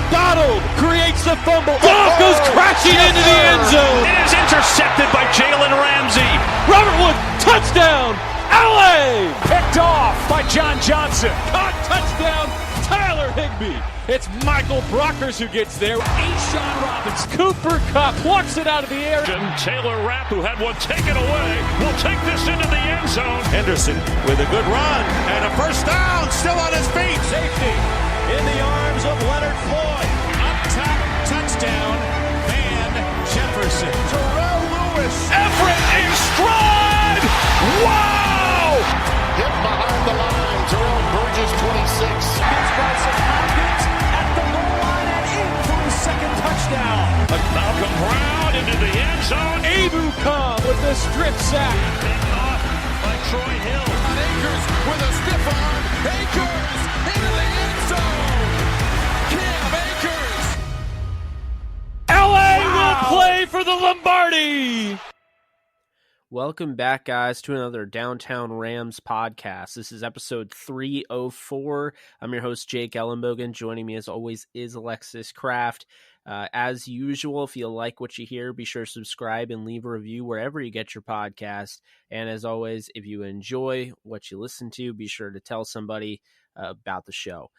McDonald creates the fumble. Off goes crashing into the end zone. It is intercepted by Jalen Ramsey. Robert Wood, touchdown, LA! Picked off by John Johnson. Caught, touchdown, Tyler Higbee. It's Michael Brockers who gets there. A'Shawn Robinson. Cooper Kupp plucks it out of the air. Taylor Rapp, who had one taken away, will take this into the end zone. Henderson with a good run and a first down, still on his feet. Safety in the arms of Leonard Floyd. Up top, touchdown, Van Jefferson. Terrell Lewis. Everett in stride. Wow! Hit behind the line, Terrell Burgess, 26. At the goal line and in for his second touchdown. Malcolm Brown into the end zone. Abu Khan with the strip sack. Picked off by Troy Hill. Akers with a stiff arm. Akers into the end zone. Cam Akers. LA will play for the Lombardi. Welcome back, guys, to another Downtown Rams podcast. This is episode 304. I'm your host, Jake Ellenbogen. Joining me, as always, is Alexis Kraft. As usual, if you like what you hear, be sure to subscribe and leave a review wherever you get your podcast. And as always, if you enjoy what you listen to, be sure to tell somebody about the show.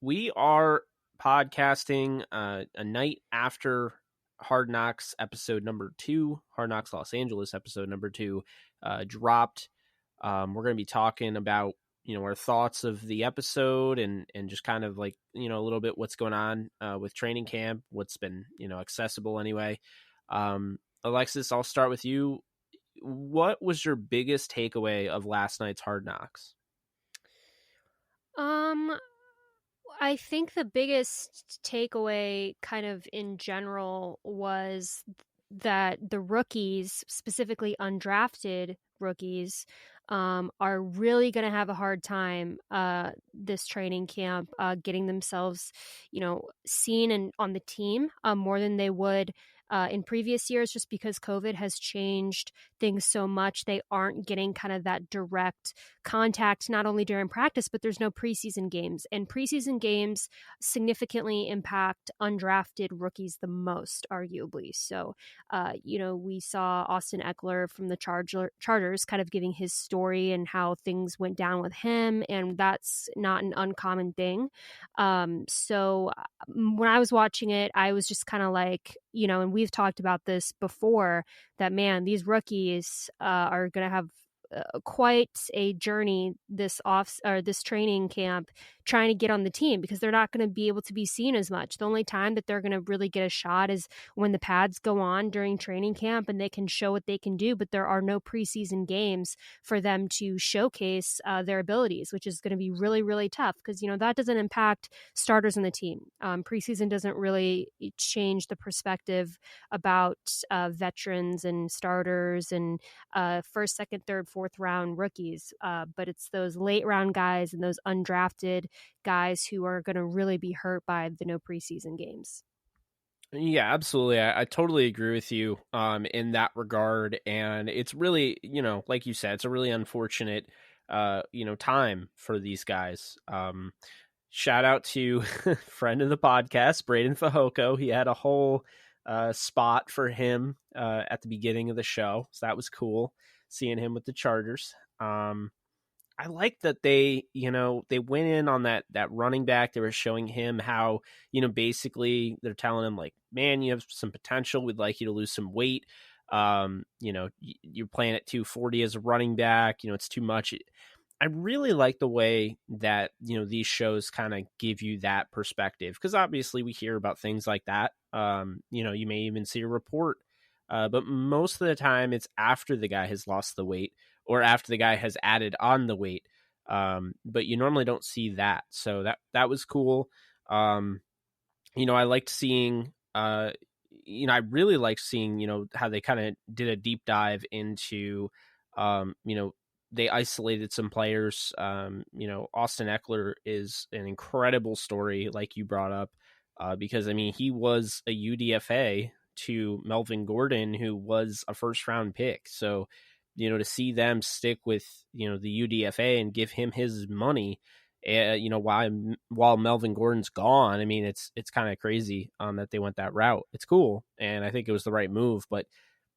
We are podcasting a night after Hard Knocks episode number 2, Hard Knocks Los Angeles episode number 2 dropped. We're going to be talking about, our thoughts of the episode and just kind of like, a little bit what's going on with training camp, what's been, accessible anyway. Alexis, I'll start with you. What was your biggest takeaway of last night's Hard Knocks? I think the biggest takeaway kind of in general was that the rookies, specifically undrafted rookies, are really going to have a hard time this training camp getting themselves, seen and on the team more than they would in previous years, just because COVID has changed things so much. They aren't getting kind of that direct contact, not only during practice, but there's no preseason games. And preseason games significantly impact undrafted rookies the most, arguably. So, we saw Austin Eckler from the Chargers kind of giving his story and how things went down with him. And that's not an uncommon thing. So when I was watching it, I was just kind of like, and we've talked about this before, that, man, these rookies are going to have quite a journey this training camp trying to get on the team, because they're not going to be able to be seen as much. The only time that they're going to really get a shot is when the pads go on during training camp and they can show what they can do, but there are no preseason games for them to showcase their abilities, which is going to be really, really tough, because, that doesn't impact starters on the team. Preseason doesn't really change the perspective about veterans and starters and first, second, third, fourth round rookies, but it's those late round guys and those undrafted guys who are going to really be hurt by the no preseason games. Yeah, absolutely. I totally agree with you in that regard. And it's really, like you said, it's a really unfortunate, time for these guys. Shout out to friend of the podcast, Braden Fajoko. He had a whole spot for him at the beginning of the show. So that was cool, seeing him with the Chargers. I like that they went in on that running back. They were showing him how, basically they're telling him, like, man, you have some potential. We'd like you to lose some weight. You're playing at 240 as a running back. It's too much. I really like the way that, these shows kind of give you that perspective, because obviously we hear about things like that. You may even see a report, but most of the time it's after the guy has lost the weight or after the guy has added on the weight. But you normally don't see that. So that was cool. I liked seeing, I really liked seeing, how they kind of did a deep dive into, they isolated some players. Austin Eckler is an incredible story, like you brought up, because, he was a UDFA to Melvin Gordon, who was a first round pick. So, to see them stick with, the UDFA and give him his money while Melvin Gordon's gone. I mean, it's kind of crazy that they went that route. It's cool, and I think it was the right move, but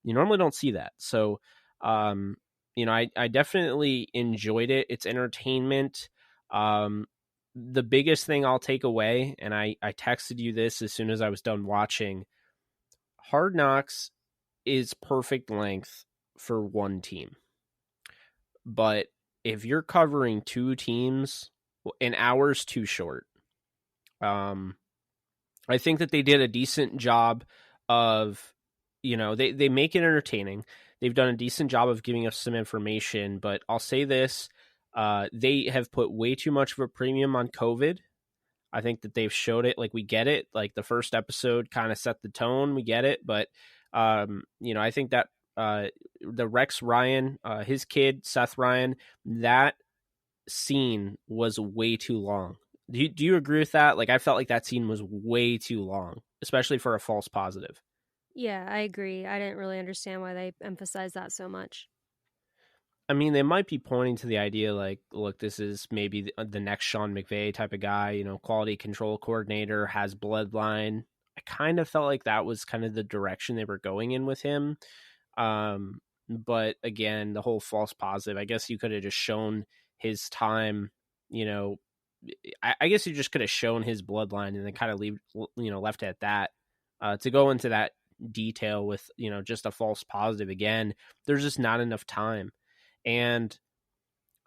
you normally don't see that. So, I definitely enjoyed it. It's entertainment. The biggest thing I'll take away, and I texted you this as soon as I was done watching, Hard Knocks is perfect length for one team. But if you're covering two teams, an hour's too short. I think that they did a decent job of, they make it entertaining. They've done a decent job of giving us some information, but I'll say this, they have put way too much of a premium on COVID. I think that they've showed it, like we get it, like the first episode kind of set the tone, we get it, but I think that the Rex Ryan, his kid, Seth Ryan, that scene was way too long. Do you agree with that? Like, I felt like that scene was way too long, especially for a false positive. Yeah, I agree. I didn't really understand why they emphasized that so much. I mean, they might be pointing to the idea like, look, this is maybe the next Sean McVay type of guy, quality control coordinator, has bloodline. I kind of felt like that was kind of the direction they were going in with him. But again, the whole false positive, I guess you could have just shown his time, I guess you just could have shown his bloodline and then kind of left it at that. To go into that detail with, just a false positive again, there's just not enough time. And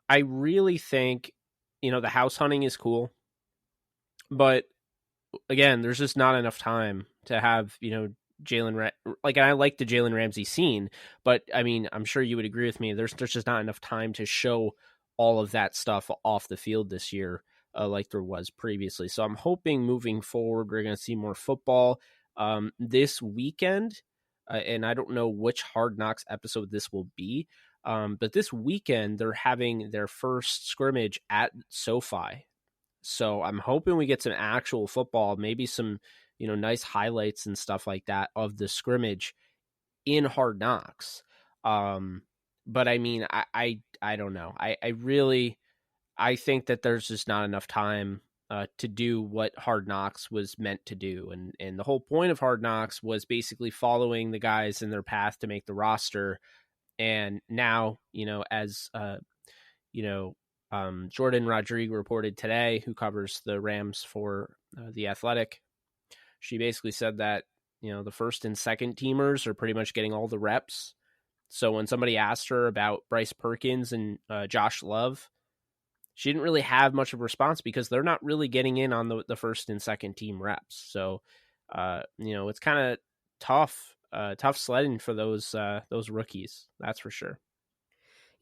I really think, the house hunting is cool, but again, there's just not enough time to have, and I like the Jalen Ramsey scene, but I mean, I'm sure you would agree with me. There's just not enough time to show all of that stuff off the field this year, like there was previously. So I'm hoping moving forward, we're going to see more football this weekend. And I don't know which Hard Knocks episode this will be. But this weekend, they're having their first scrimmage at SoFi. So I'm hoping we get some actual football, maybe some, nice highlights and stuff like that of the scrimmage in Hard Knocks. But I mean, I don't know. I think that there's just not enough time to do what Hard Knocks was meant to do. And the whole point of Hard Knocks was basically following the guys in their path to make the roster. And now, as Jordan Rodrigue reported today, who covers the Rams for The Athletic, she basically said that, the first and second teamers are pretty much getting all the reps. So when somebody asked her about Bryce Perkins and Josh Love, she didn't really have much of a response because they're not really getting in on the first and second team reps. So, it's kind of tough sledding for those rookies. That's for sure.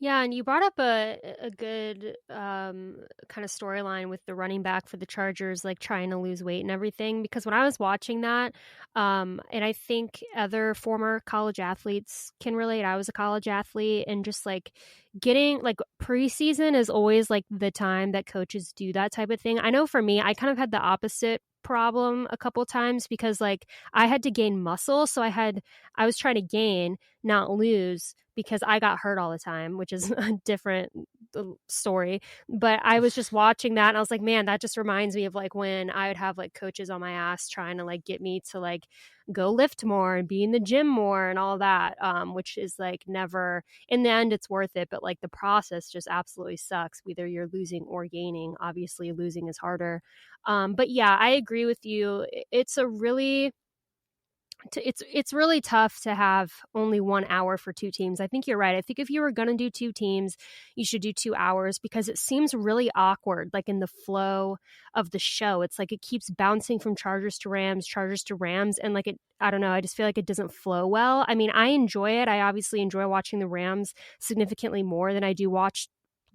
Yeah, and you brought up a good kind of storyline with the running back for the Chargers, like trying to lose weight and everything. Because when I was watching that, and I think other former college athletes can relate. I was a college athlete, and just like getting like preseason is always like the time that coaches do that type of thing. I know for me, I kind of had the opposite problem a couple times because like I had to gain muscle, so I was trying to gain, not lose, because I got hurt all the time, which is a different story. But I was just watching that and I was like, man, that just reminds me of like when I would have like coaches on my ass trying to like get me to like go lift more and be in the gym more and all that, which is like never, in the end, it's worth it. But like the process just absolutely sucks. Whether you're losing or gaining, obviously losing is harder. But yeah, I agree with you. It's really tough to have only 1 hour for two teams. I think you're right. I think if you were going to do two teams, you should do 2 hours because it seems really awkward, like in the flow of the show. It's like it keeps bouncing from Chargers to Rams, and like I don't know, I just feel like it doesn't flow well. I mean, I enjoy it. I obviously enjoy watching the Rams significantly more than I do watching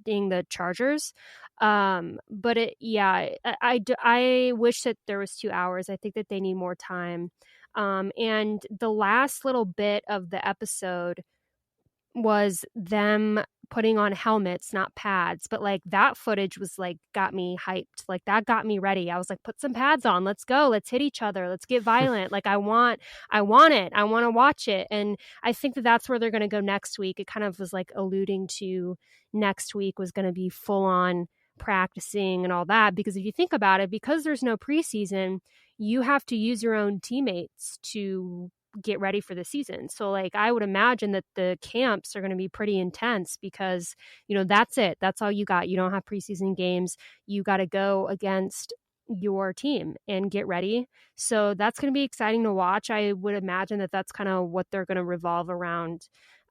the Chargers. But I wish that there was 2 hours. I think that they need more time. And the last little bit of the episode was them putting on helmets, not pads, but like that footage was like got me hyped. Like that got me ready. I was like, put some pads on. Let's go. Let's hit each other. Let's get violent. Like I want it. I want to watch it. And I think that that's where they're going to go next week. It kind of was like alluding to next week was going to be full on practicing and all that. Because if you think about it, because there's no preseason, you have to use your own teammates to get ready for the season. So like I would imagine that the camps are going to be pretty intense because, that's it. That's all you got. You don't have preseason games. You got to go against your team and get ready. So that's going to be exciting to watch. I would imagine that that's kind of what they're going to revolve around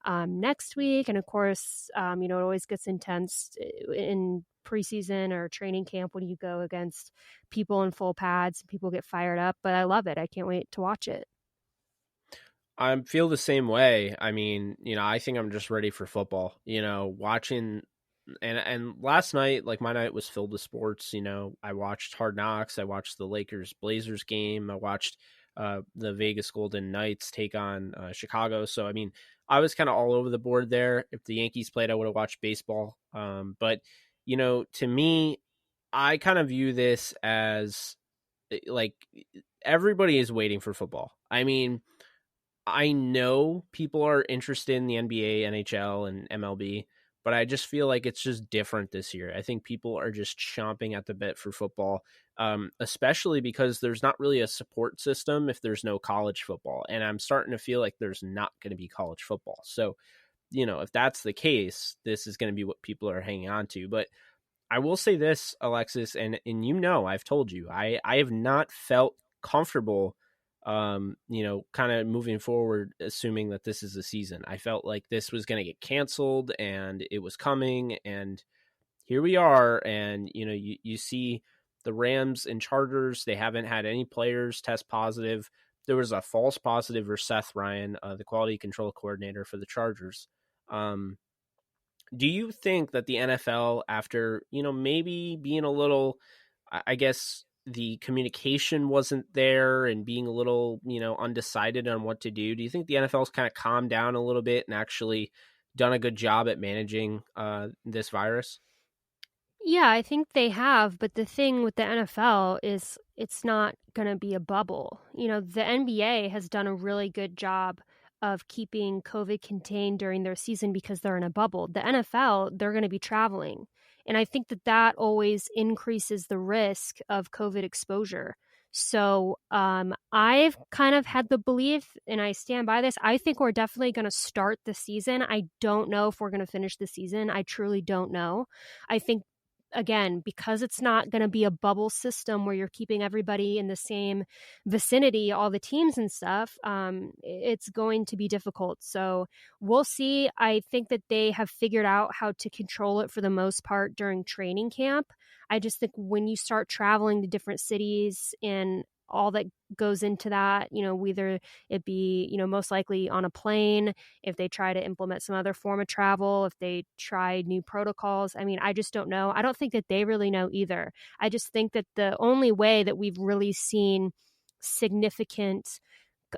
next week. And of course, it always gets intense in preseason or training camp when you go against people in full pads. People get fired up, but I love it. I can't wait to watch it. I feel the same way. I mean, I think I'm just ready for football, watching and last night, like my night was filled with sports. I watched Hard Knocks. I watched the Lakers Blazers game. I watched the Vegas Golden Knights take on Chicago. So, I mean, I was kind of all over the board there. If the Yankees played, I would have watched baseball. But, to me, I kind of view this as like everybody is waiting for football. I mean, I know people are interested in the NBA, NHL, and MLB, but I just feel like it's just different this year. I think people are just chomping at the bit for football, especially because there's not really a support system if there's no college football. And I'm starting to feel like there's not going to be college football. So, if that's the case, this is going to be what people are hanging on to. But I will say this, Alexis, and I've told you, I have not felt comfortable kind of moving forward, assuming that this is the season. I felt like this was going to get canceled and it was coming, and here we are. And, you see the Rams and Chargers, they haven't had any players test positive. There was a false positive for Seth Ryan, the quality control coordinator for the Chargers. Do you think that the NFL, after, maybe being a little, I guess, the communication wasn't there and being a little, undecided on what to do, do you think the NFL's kind of calmed down a little bit and actually done a good job at managing this virus? Yeah, I think they have, but the thing with the NFL is it's not going to be a bubble. The NBA has done a really good job of keeping COVID contained during their season because they're in a bubble. The NFL, they're going to be traveling. And I think that always increases the risk of COVID exposure. So I've kind of had the belief, and I stand by this, I think we're definitely going to start the season. I don't know if we're going to finish the season. I truly don't know. I think, again, because it's not going to be a bubble system where you're keeping everybody in the same vicinity, all the teams and stuff, it's going to be difficult. So we'll see. I think that they have figured out how to control it for the most part during training camp. I just think when you start traveling to different cities and all that goes into that, whether it be, most likely on a plane, if they try to implement some other form of travel, if they try new protocols. I mean, I just don't know. I don't think that they really know either. I just think that the only way that we've really seen significant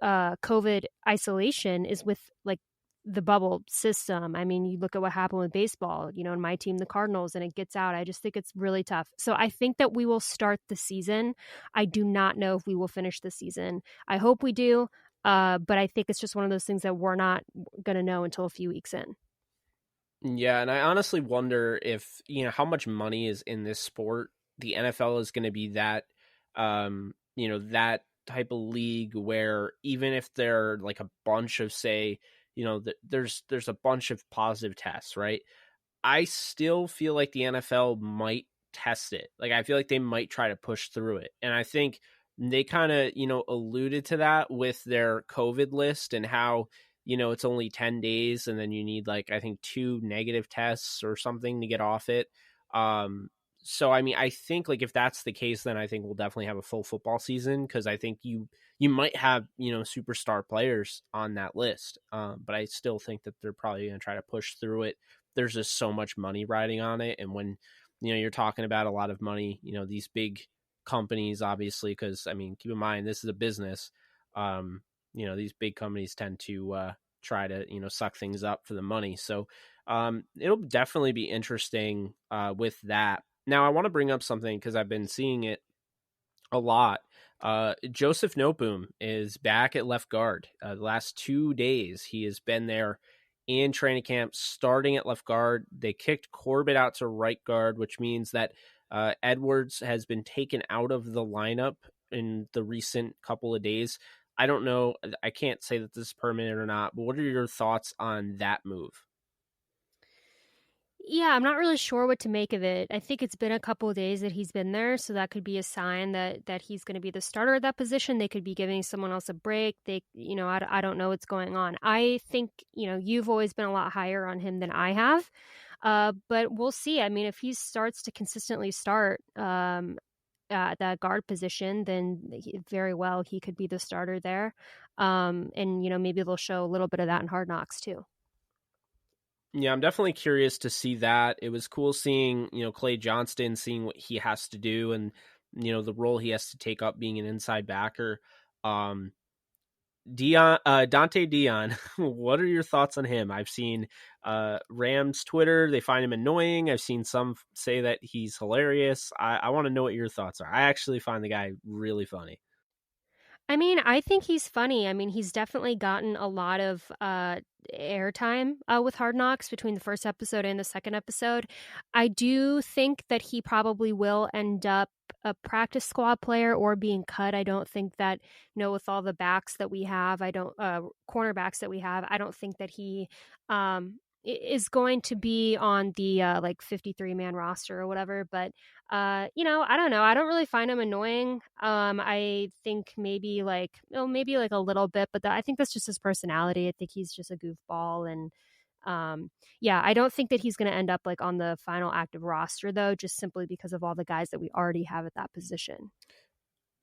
COVID isolation is with like the bubble system. I mean, you look at what happened with baseball, in my team, the Cardinals, and it gets out. I just think it's really tough. So I think that we will start the season. I do not know if we will finish the season. I hope we do. But I think it's just one of those things that we're not going to know until a few weeks in. Yeah. And I honestly wonder if, how much money is in this sport. The NFL is going to be that, that type of league where even if they're like a bunch of, say, there's a bunch of positive tests, right? I still feel like the NFL might test it. Like, I feel like they might try to push through it. And I think they kind of, alluded to that with their COVID list and how, it's only 10 days and then you need like, I think 2 negative tests or something to get off it. So, I mean, I think like if that's the case, then I think we'll definitely have a full football season because I think you might have, superstar players on that list. But I still think that they're probably going to try to push through it. There's just so much money riding on it. And when, you're talking about a lot of money, these big companies, obviously, because, I mean, keep in mind, this is a business. These big companies tend to try to, suck things up for the money. So it'll definitely be interesting with that. Now, I want to bring up something because I've been seeing it a lot. Joseph Noteboom is back at left guard. The last 2 days, he has been there in training camp, starting at left guard. They kicked Corbett out to right guard, which means that Edwards has been taken out of the lineup in the recent couple of days. I don't know. I can't say that this is permanent or not, but what are your thoughts on that move? Yeah, I'm not really sure what to make of it. I think it's been a couple of days that he's been there, so that could be a sign that he's going to be the starter at that position. They could be giving someone else a break. I don't know what's going on. I think, you've always been a lot higher on him than I have, but we'll see. I mean, if he starts to consistently start at that guard position, then very well he could be the starter there. And maybe they'll show a little bit of that in Hard Knocks too. Yeah, I'm definitely curious to see that. It was cool seeing, Clay Johnston, seeing what he has to do and, the role he has to take up being an inside backer. Um, Dante Dion, what are your thoughts on him? I've seen Rams Twitter, they find him annoying. I've seen some say that he's hilarious. I want to know what your thoughts are. I actually find the guy really funny. I mean, I think he's funny. I mean, he's definitely gotten a lot of airtime with Hard Knocks between the first episode and the second episode. I do think that he probably will end up a practice squad player or being cut. I don't think that, with all the backs that we have, cornerbacks that we have, I don't think that he is going to be on the 53-man roster or whatever. But I don't know. I don't really find him annoying. I think maybe maybe a little bit, but I think that's just his personality. I think he's just a goofball, and I don't think that he's going to end up on the final active roster though, just simply because of all the guys that we already have at that position.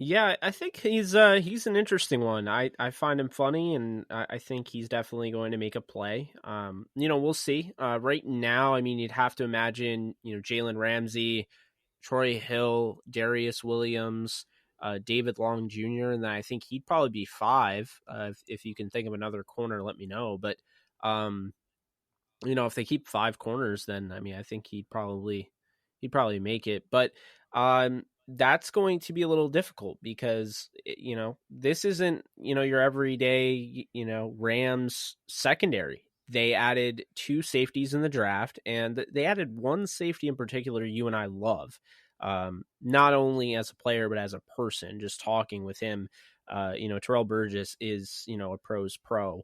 Yeah, I think he's an interesting one. I find him funny, and I think he's definitely going to make a play. We'll see. Right now, I mean, you'd have to imagine, Jalen Ramsey, Troy Hill, Darius Williams, David Long Jr., and then I think he'd probably be 5. If you can think of another corner, let me know. But if they keep 5 corners, then I mean, I think he'd probably make it. But that's going to be a little difficult because this isn't your everyday Rams secondary. They added 2 safeties in the draft, and they added one safety in particular you and I love, not only as a player but as a person. Just talking with him, Terrell Burgess is a pro's pro,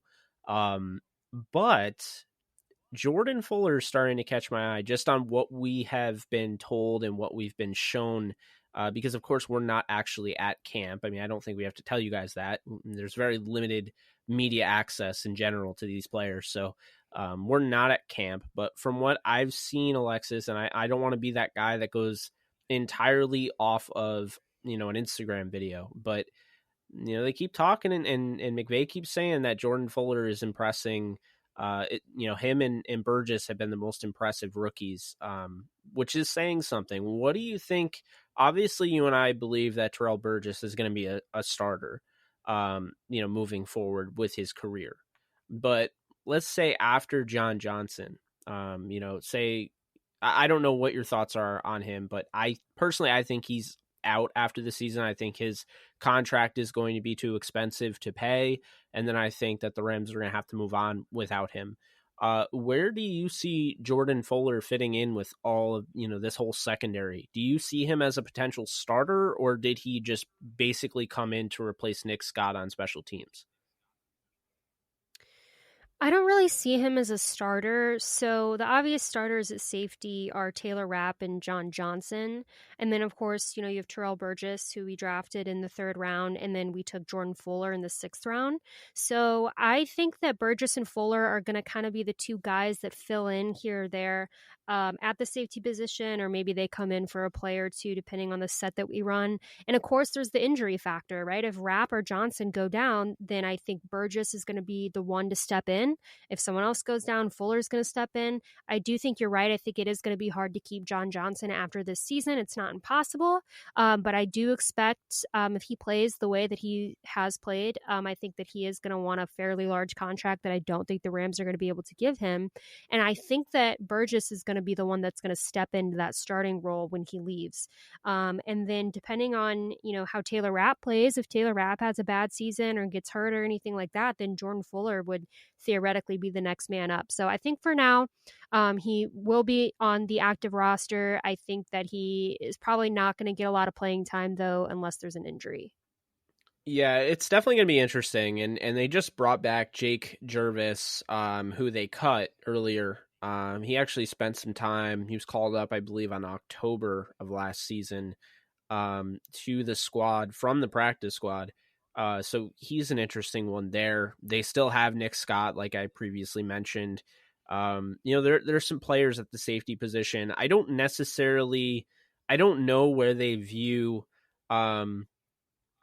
but Jordan Fuller is starting to catch my eye just on what we have been told and what we've been shown, because, of course, we're not actually at camp. I mean, I don't think we have to tell you guys that. There's very limited media access in general to these players. So we're not at camp. But from what I've seen, Alexis, and I don't want to be that guy that goes entirely off of, an Instagram video, but, they keep talking and McVay keeps saying that Jordan Fuller is impressing. Him and Burgess have been the most impressive rookies, which is saying something. What do you think? Obviously, you and I believe that Terrell Burgess is going to be a starter, moving forward with his career. But let's say after John Johnson, say, I don't know what your thoughts are on him, but I think he's out after the season. I think his contract is going to be too expensive to pay, and then I think that the Rams are going to have to move on without him. Where do you see Jordan Fuller fitting in with all of this whole secondary? Do you see him as a potential starter, or did he just basically come in to replace Nick Scott on special teams? I don't really see him as a starter. So the obvious starters at safety are Taylor Rapp and John Johnson. And then, of course, you have Terrell Burgess, who we drafted in the 3rd round. And then we took Jordan Fuller in the 6th round. So I think that Burgess and Fuller are going to kind of be the 2 guys that fill in here or there at the safety position, or maybe they come in for a play or 2, depending on the set that we run. And of course, there's the injury factor, right? If Rapp or Johnson go down, then I think Burgess is going to be the one to step in. If someone else goes down, Fuller's going to step in. I do think you're right. I think it is going to be hard to keep John Johnson after this season. It's not impossible, but I do expect if he plays the way that he has played, I think that he is going to want a fairly large contract that I don't think the Rams are going to be able to give him. And I think that Burgess is going to be the one that's going to step into that starting role when he leaves. And then depending on, how Taylor Rapp plays, if Taylor Rapp has a bad season or gets hurt or anything like that, then Jordan Fuller would theoretically theoretically be the next man up. So I think for now, he will be on the active roster. I think that he is probably not going to get a lot of playing time, though, unless there's an injury. Yeah, it's definitely going to be interesting. And they just brought back Jake Jervis, who they cut earlier. He actually spent some time. He was called up, I believe, on October of last season to the squad from the practice squad. So he's an interesting one there. They still have Nick Scott, like I previously mentioned. There's some players at the safety position. I don't know where they view, and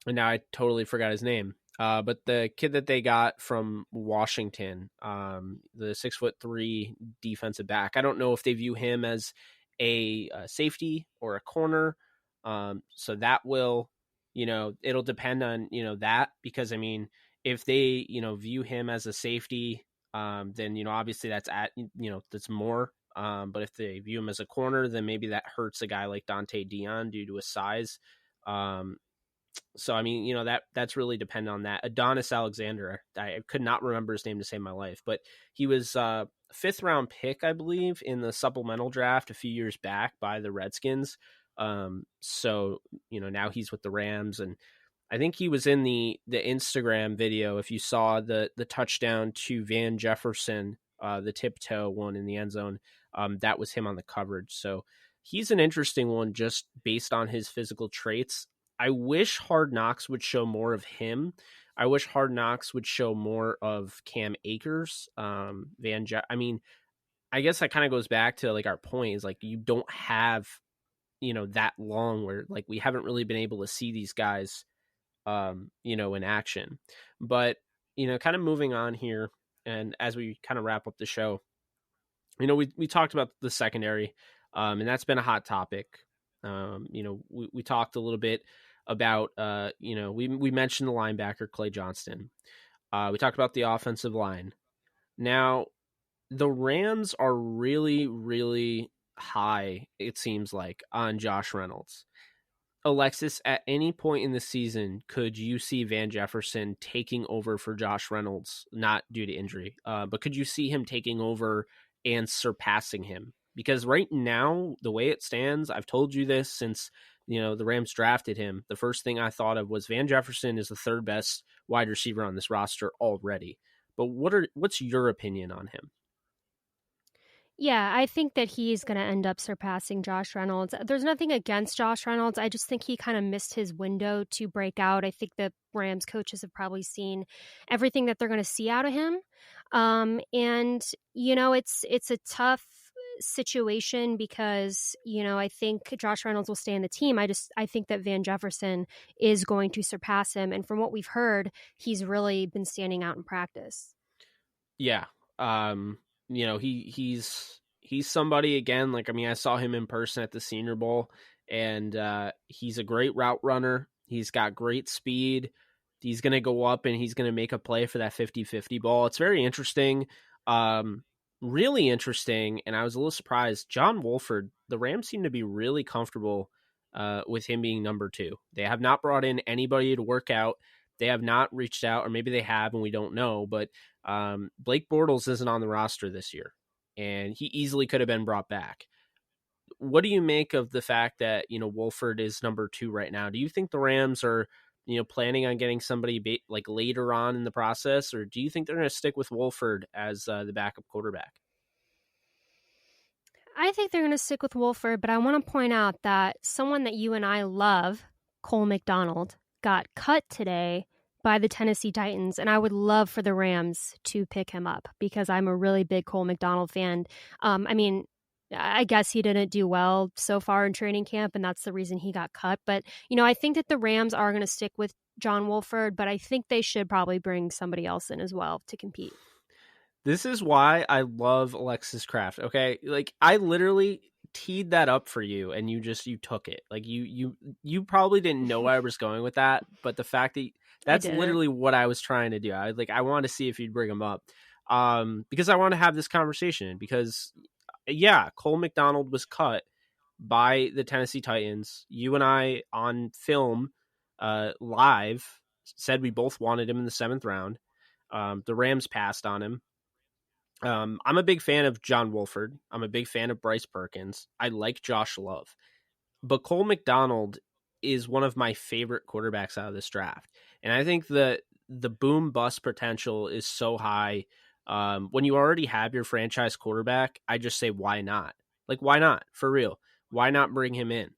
now I totally forgot his name. But the kid that they got from Washington, the 6'3" defensive back, I don't know if they view him as a safety or a corner. So that will, it'll depend on, that, because I mean, if they, view him as a safety, then, obviously that's that's more. But if they view him as a corner, then maybe that hurts a guy like Dante Dion due to his size. So, I mean, that's really dependent on that. Adonis Alexander, I could not remember his name to save my life, but he was a 5th round pick, I believe, in the supplemental draft a few years back by the Redskins. So, now he's with the Rams, and I think he was in the Instagram video. If you saw the touchdown to Van Jefferson, the tiptoe one in the end zone, that was him on the coverage. So he's an interesting one just based on his physical traits. I wish Hard Knocks would show more of him. I wish Hard Knocks would show more of Cam Akers. I mean, I guess that kind of goes back to like our point is like you don't have, that long where like we haven't really been able to see these guys, in action. But, kind of moving on here, and as we kind of wrap up the show, we talked about the secondary, and that's been a hot topic. We talked a little bit about, we mentioned the linebacker, Clay Johnston. We talked about the offensive line. Now, the Rams are really, really high, it seems like, on Josh Reynolds. Alexis, at any point in the season, could you see Van Jefferson taking over for Josh Reynolds, not due to injury, but could you see him taking over and surpassing him? Because right now, the way it stands, I've told you this since, the Rams drafted him. The first thing I thought of was Van Jefferson is the 3rd best wide receiver on this roster already. But what's your opinion on him? Yeah, I think that he's going to end up surpassing Josh Reynolds. There's nothing against Josh Reynolds. I just think he kind of missed his window to break out. I think the Rams coaches have probably seen everything that they're going to see out of him. It's a tough situation because, I think Josh Reynolds will stay in the team. I think that Van Jefferson is going to surpass him. And from what we've heard, he's really been standing out in practice. Yeah. He's somebody, again, like, I mean, I saw him in person at the Senior Bowl, and he's a great route runner. He's got great speed. He's going to go up and he's going to make a play for that 50-50 ball. It's very interesting. Really interesting. And I was a little surprised. John Wolford, the Rams seem to be really comfortable with him being number 2. They have not brought in anybody to work out. They have not reached out, or maybe they have and we don't know, but Blake Bortles isn't on the roster this year, and he easily could have been brought back. What do you make of the fact that, Wolford is number 2 right now? Do you think the Rams are, planning on getting somebody like later on in the process, or do you think they're going to stick with Wolford as the backup quarterback? I think they're going to stick with Wolford, but I want to point out that someone that you and I love, Cole McDonald, got cut today by the Tennessee Titans, and I would love for the Rams to pick him up because I'm a really big Cole McDonald fan. I guess he didn't do well so far in training camp, and that's the reason he got cut. But, I think that the Rams are going to stick with John Wolford, but I think they should probably bring somebody else in as well to compete. This is why I love Alexis Kraft, okay? Like, I literally teed that up for you, and you took it. Like, you probably didn't know where I was going with that, but the fact that that's literally what I was trying to do. I wanted to see if you'd bring him up, because I want to have this conversation. Because, yeah, Cole McDonald was cut by the Tennessee Titans. You and I on film, live, said we both wanted him in the 7th round. The Rams passed on him. I'm a big fan of John Wolford. I'm a big fan of Bryce Perkins. I like Josh Love. But Cole McDonald is one of my favorite quarterbacks out of this draft. And I think the boom bust potential is so high. When you already have your franchise quarterback, I just say, why not? Like, why not? For real. Why not bring him in?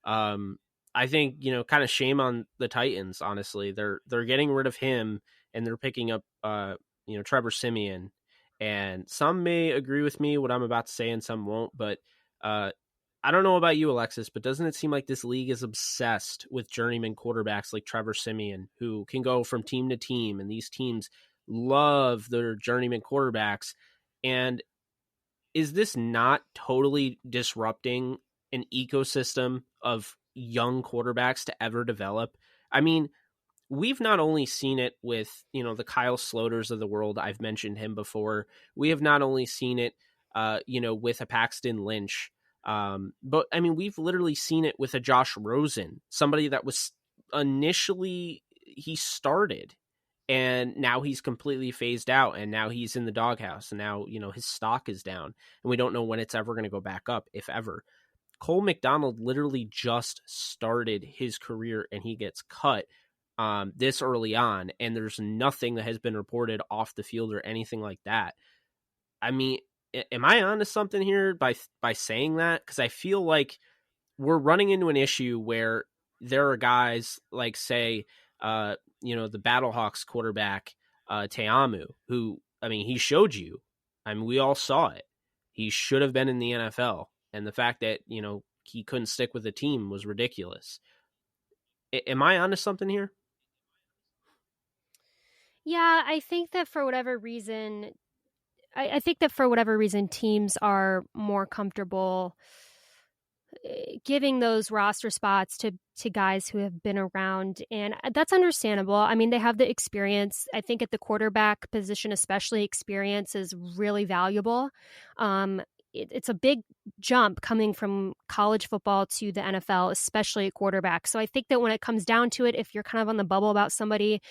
I think, kind of shame on the Titans, honestly. They're getting rid of him and they're picking up, Trevor Siemian. And some may agree with me what I'm about to say and some won't. But I don't know about you, Alexis, but doesn't it seem like this league is obsessed with journeyman quarterbacks like Trevor Siemian, who can go from team to team, and these teams love their journeyman quarterbacks? And is this not totally disrupting an ecosystem of young quarterbacks to ever develop? I mean, we've not only seen it with, the Kyle Sloters of the world. I've mentioned him before. We have not only seen it, with a Paxton Lynch, but I mean, we've literally seen it with a Josh Rosen, somebody that was initially he started and now he's completely phased out and now he's in the doghouse and now, his stock is down and we don't know when it's ever going to go back up, if ever. Cole McDonald literally just started his career and he gets cut this early on, and there's nothing that has been reported off the field or anything like that. I mean, am I onto something here by saying that? Because I feel like we're running into an issue where there are guys like, say, the Battlehawks quarterback, Teamu, who, I mean, he showed you. I mean, we all saw it. He should have been in the NFL. And the fact that, he couldn't stick with the team was ridiculous. Am I onto something here? Yeah, I think that for whatever reason, teams are more comfortable giving those roster spots to guys who have been around, and that's understandable. I mean, they have the experience. I think at the quarterback position, especially, experience is really valuable. It's a big jump coming from college football to the NFL, especially at quarterback. So I think that when it comes down to it, if you're kind of on the bubble about somebody,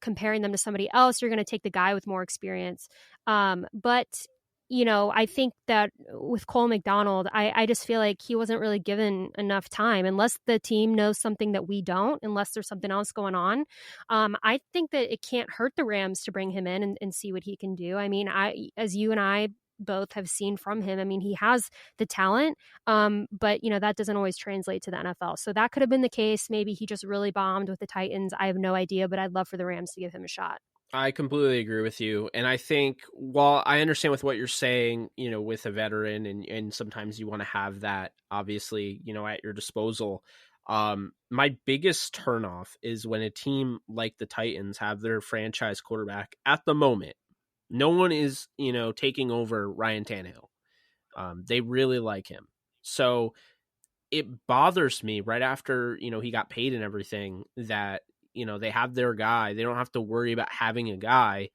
comparing them to somebody else, you're going to take the guy with more experience. But I think that with Cole McDonald, I just feel like he wasn't really given enough time, unless the team knows something that we don't, unless there's something else going on. I think that it can't hurt the Rams to bring him in and see what he can do. I mean, as you and I both have seen from him, I mean, he has the talent, but that doesn't always translate to the NFL. So that could have been the case. Maybe he just really bombed with the Titans. I have no idea, but I'd love for the Rams to give him a shot. I completely agree with you. And I think, while I understand with what you're saying, with a veteran and sometimes you want to have that, obviously, at your disposal. My biggest turnoff is when a team like the Titans have their franchise quarterback at the moment. No one is, taking over Ryan Tannehill. They really like him. So it bothers me right after, he got paid and everything that, they have their guy. They don't have to worry about having a guy,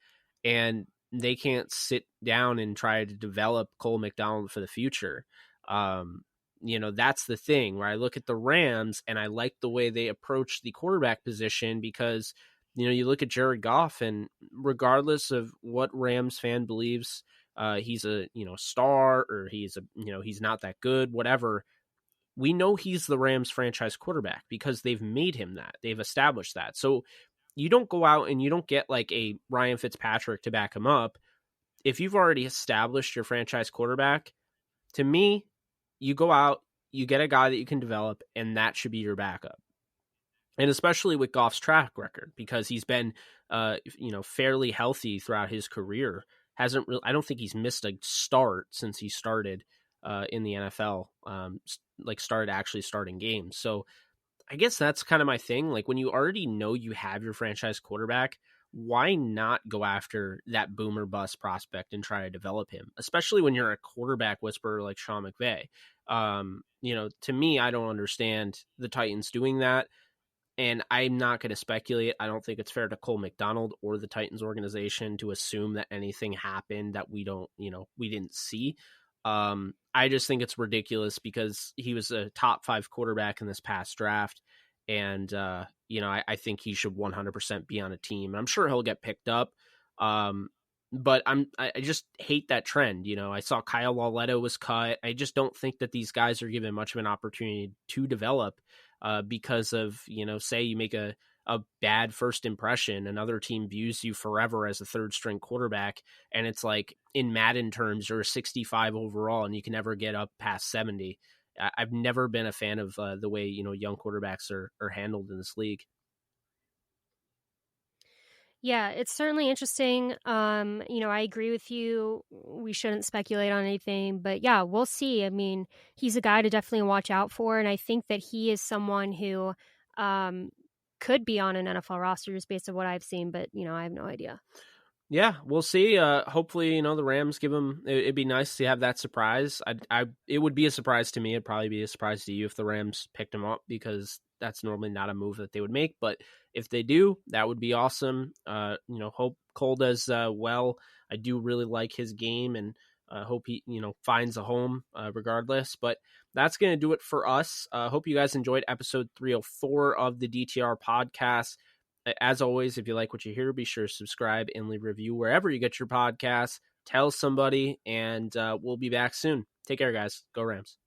and they can't sit down and try to develop Cole McDonald for the future. That's the thing where I look at the Rams and I like the way they approach the quarterback position, because, you look at Jared Goff, and regardless of what Rams fan believes, he's a, star, or he's he's not that good, whatever. We know he's the Rams franchise quarterback because they've made him that. They've established that. So you don't go out and you don't get like a Ryan Fitzpatrick to back him up. If you've already established your franchise quarterback, to me, you go out, you get a guy that you can develop, and that should be your backup. And especially with Goff's track record, because he's been, fairly healthy throughout his career. I don't think he's missed a start since he started in the NFL, started actually starting games. So I guess that's kind of my thing. Like, when you already know you have your franchise quarterback, why not go after that boomer bust prospect and try to develop him, especially when you're a quarterback whisperer like Sean McVay? To me, I don't understand the Titans doing that. And I'm not going to speculate. I don't think it's fair to Cole McDonald or the Titans organization to assume that anything happened that we didn't see. I just think it's ridiculous because he was a top 5 quarterback in this past draft. And, I think he should 100% be on a team. I'm sure he'll get picked up. But I just hate that trend. I saw Kyle Lauletto was cut. I just don't think that these guys are given much of an opportunity to develop because of, say you make a bad first impression, another team views you forever as a third string quarterback. And it's like in Madden terms, you're a 65 overall and you can never get up past 70. I've never been a fan of the way, young quarterbacks are handled in this league. Yeah, it's certainly interesting. I agree with you. We shouldn't speculate on anything, but yeah, we'll see. I mean, he's a guy to definitely watch out for, and I think that he is someone who could be on an NFL roster just based on what I've seen, but I have no idea. Yeah, we'll see. Hopefully, the Rams give him. It'd be nice to have that surprise. It would be a surprise to me. It'd probably be a surprise to you if the Rams picked him up because that's normally not a move that they would make. But if they do, that would be awesome. Hope Cole does well. I do really like his game and hope he finds a home regardless. But that's going to do it for us. Hope you guys enjoyed episode 304 of the DTR podcast. As always, if you like what you hear, be sure to subscribe and leave a review wherever you get your podcasts. Tell somebody, and we'll be back soon. Take care, guys. Go Rams.